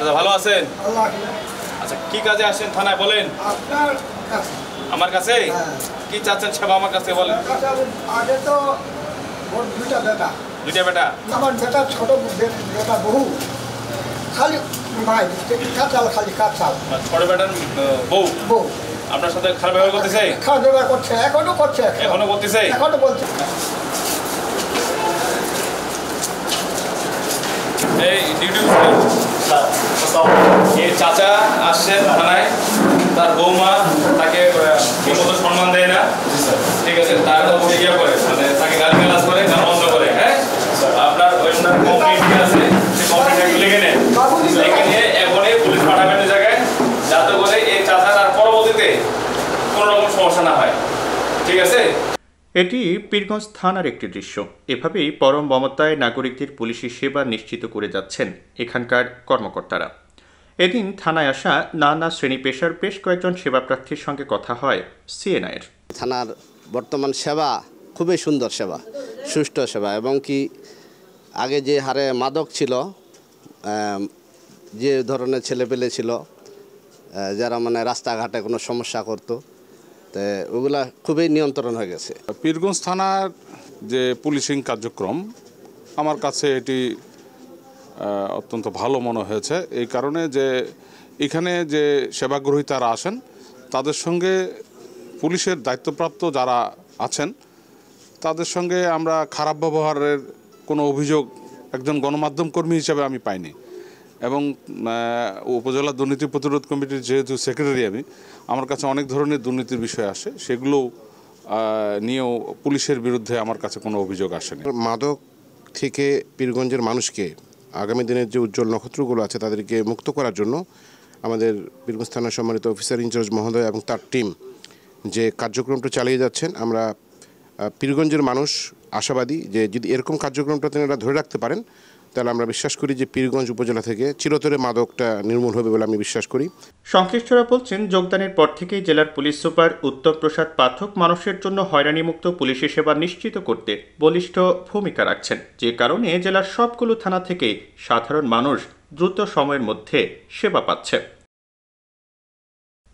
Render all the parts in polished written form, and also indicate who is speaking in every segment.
Speaker 1: চাচা ভালো আছেন? আচ্ছা, কি কাজে আসেন থানায় বলেন? আমার কাছে কি চাচ্ছেন সেবা আমার কাছে বলেন।
Speaker 2: আগে তো দুইটা বেটা, আমার বেটা ছোট বেটা বহু খালি ভাই কাঁচাল, খালি কাঁচাল।
Speaker 1: ছোট বেটার বউ
Speaker 2: বউ
Speaker 1: আপনার সাথে খারাপ ব্যবহার করতেছে?
Speaker 2: খারাপ ব্যবহার করছে, এখনো করছে,
Speaker 1: এখনো করতেছে,
Speaker 2: এখনো বলছে।
Speaker 1: এই ডিউটি চাচা আসছেন থানায়, তার বৌমা তাকে ঠিক মতো সম্মান দেয় না, ঠিক আছে, তার ইয়ে করে মানে তাকে গালিগালাজ করে, গান বন্ধ করে। হ্যাঁ, আপনার কমপ্লেন্ট আছে, সেই কমপ্লেন্টটা লিখে নেন, লিখে নিয়ে এখনই পুলিশ পাঠাবেন ওই জায়গায়, যাতে করে এই চাচার আর পরবর্তীতে কোনো রকম সমস্যা না হয়, ঠিক আছে?
Speaker 3: এটি পীরগঞ্জ থানার একটি দৃশ্য। এভাবেই পরম মমতায় নাগরিকদের পুলিশি সেবা নিশ্চিত করে যাচ্ছেন এখানকার কর্মকর্তারা। এদিন থানায় আসা নানা শ্রেণী পেশার বেশ কয়েকজন সেবাপ্রার্থীর সঙ্গে কথা হয় সিএনআইয়ের।
Speaker 4: থানার বর্তমান সেবা খুবই সুন্দর সেবা, সুষ্ঠু সেবা, এবং কি আগে যে হারে মাদক ছিল, যে ধরনের ছেলেপেলে ছিল যারা মানে রাস্তাঘাটে কোনো সমস্যা করতো, তো ওগুলা খুবই নিয়ন্ত্রণ হয়ে গেছে।
Speaker 5: পীরগঞ্জ থানার যে পুলিশিং কার্যক্রম আমার কাছে এটি অত্যন্ত ভালো মনে হয়েছে, এই কারণে যে এখানে যে সেবাগ্রহীতারা আসেন তাদের সঙ্গে পুলিশের দায়িত্বপ্রাপ্ত যারা আছেন তাদের সঙ্গে আমরা খারাপ ব্যবহারের কোনো অভিযোগ একজন গণমাধ্যম কর্মী হিসেবে আমি পাইনি। এবং উপজেলা দুর্নীতি প্রতিরোধ কমিটির যেহেতু সেক্রেটারি আমি, আমার কাছে অনেক ধরনের দুর্নীতির বিষয় আসে, সেগুলো নিয়েও পুলিশের বিরুদ্ধে আমার কাছে কোনো অভিযোগ আসেনি।
Speaker 6: মাদক থেকে পীরগঞ্জের মানুষকে আগামী দিনের যে উজ্জ্বল নক্ষত্রগুলো আছে তাদেরকে মুক্ত করার জন্য আমাদের পীরগঞ্জ থানার সম্মানিত অফিসার ইনচার্জ মহোদয় এবং তার টিম যে কার্যক্রমটা চালিয়ে যাচ্ছেন, আমরা পীরগঞ্জের মানুষ আশাবাদী যে যদি এরকম কার্যক্রমটা তেনারা ধরে রাখতে পারেন তাহলে আমরা বিশ্বাস করি যে পীরগঞ্জ উপজেলা থেকে চিরতরে মাদকটা নির্মূল হবে বলে আমি বিশ্বাস করি।
Speaker 3: সংশ্লিষ্টরা বলছেন, যোগদানের পর থেকেই জেলার পুলিশ সুপার উত্তম প্রসাদ পাঠক মানুষের জন্য হয়রানিমুক্ত পুলিশি সেবা নিশ্চিত করতে বলিষ্ঠ ভূমিকা রাখছেন, যে কারণে জেলার সবগুলো থানা থেকে সাধারণ মানুষ দ্রুত সময়ের মধ্যে সেবা পাচ্ছে।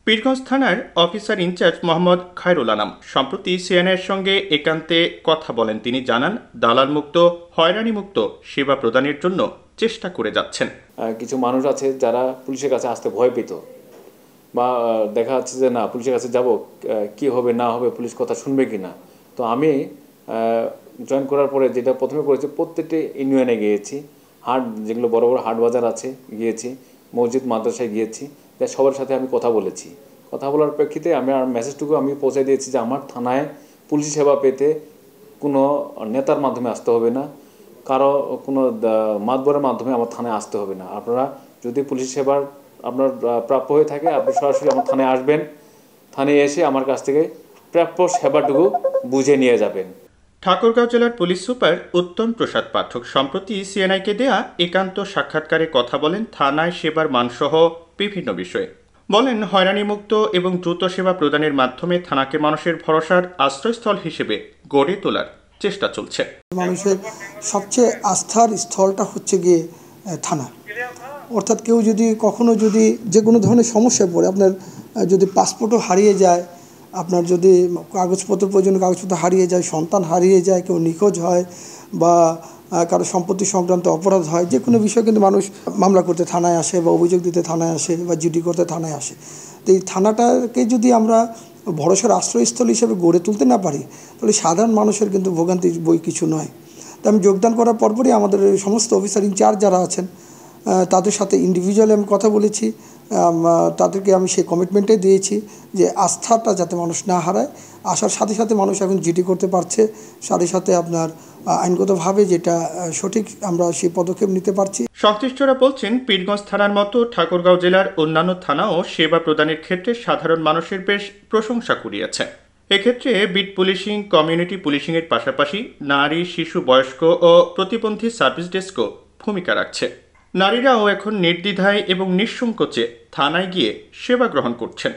Speaker 3: পীরগঞ্জ থানার অফিসার ইনচার্জ মোহাম্মদ খায়রুল আনাম সম্প্রতি সিএনআইয়ের সঙ্গে একান্তে কথা বলেন। তিনি জানান, দালাল মুক্ত, হয়রানি মুক্ত সেবা প্রদানের জন্য চেষ্টা করে যাচ্ছেন।
Speaker 7: কিছু মানুষ আছে যারা পুলিশের কাছে আসতে ভয় পেত, বা দেখা যাচ্ছে যে না পুলিশের কাছে যাব কি হবে না হবে, পুলিশ কথা শুনবে কি না। তো আমি জয়েন করার পরে যেটা প্রথমে করেছি, প্রত্যেকটি ইউনিয়নে গিয়েছি, হাট যেগুলো বড় বড় হাট বাজার আছে গিয়েছি, মসজিদ মাদ্রাসায় গিয়েছি, সবার সাথে আমি কথা বলেছি। কথা বলার প্রেক্ষিতে আমি আর মেসেজটুকু আমি পৌঁছে দিয়েছি যে আমার থানায় পুলিশ সেবা পেতে কোনো নেতার মাধ্যমে আসতে হবে না, কারো কোনো মাতবরের মাধ্যমে আমার থানায় আসতে হবে না। আপনারা যদি পুলিশ সেবার আপনার প্রাপ্য হয়ে থাকে, আপনি সরাসরি আমার থানায় আসবেন, থানায় এসে আমার কাছ থেকে প্রাপ্য সেবাটুকু বুঝে নিয়ে যাবেন।
Speaker 3: ঠাকুরগাঁও জেলার পুলিশ সুপার উত্তম প্রসাদ পাঠক সম্প্রতি সিএনআইকে দেয়া একান্ত সাক্ষাৎকারে কথা বলেন থানায় সেবার মানসহ বিভিন্ন বিষয়ে। বলেন, হয়রানিমুক্ত এবং দ্রুত সেবা প্রদানের মাধ্যমে থানাকে মানুষের ভরসার আশ্রয়স্থল হিসেবে গড়ে তোলার চেষ্টা চলছে।
Speaker 8: মানুষের সবচেয়ে আস্থার স্থলটা হচ্ছে গিয়ে থানা। অর্থাৎ কেউ যদি কখনো যদি যে কোনো ধরনের সমস্যায় পড়ে, আপনার যদি পাসপোর্টও হারিয়ে যায়, আপনার যদি কাগজপত্র প্রয়োজনীয় কাগজপত্র হারিয়ে যায়, সন্তান হারিয়ে যায়, কেউ নিখোঁজ হয়, বা কারো সম্পত্তি সংক্রান্ত অপরাধ হয়, যে কোনো বিষয়ে কিন্তু মানুষ মামলা করতে থানায় আসে, বা অভিযোগ দিতে থানায় আসে, বা জিডি করতে থানায় আসে। তো এই থানাটাকে যদি আমরা ভরসার আশ্রয়স্থল হিসেবে গড়ে তুলতে না পারি, তাহলে সাধারণ মানুষের কিন্তু ভোগান্তি বই কিছু নয়। তো আমি যোগদান করার পরপরই আমাদের সমস্ত অফিসার ইনচার্জ যারা আছেন তাদের সাথে ইন্ডিভিজুয়ালি আমি কথা বলেছি, তাদেরকে আমি সেই কমিটমেন্টে দিয়েছি যে আস্থাটা যাতে মানুষ না হারায়। আসার সাথে সাথে মানুষ এখন জিডি করতে পারছে, সাথে সাথে আপনার আইনগতভাবে যেটা সঠিক আমরা সেই পদক্ষেপ নিতে পারছি।
Speaker 3: সংশ্লিষ্টরা বলছেন, পীরগঞ্জ থানার মতো ঠাকুরগাঁও জেলার অন্যান্য থানাও সেবা প্রদানের ক্ষেত্রে সাধারণ মানুষের বেশ প্রশংসা কুড়িয়েছে। এক্ষেত্রে বিট পুলিশিং, কমিউনিটি পুলিশিংয়ের পাশাপাশি নারী, শিশু, বয়স্ক ও প্রতিবন্ধী সার্ভিস ডেস্কও ভূমিকা রাখছে। নারীরাও এখন নির্দ্বিধায় এবং নিঃসংকোচে থানায় গিয়ে সেবা গ্রহণ করছেন।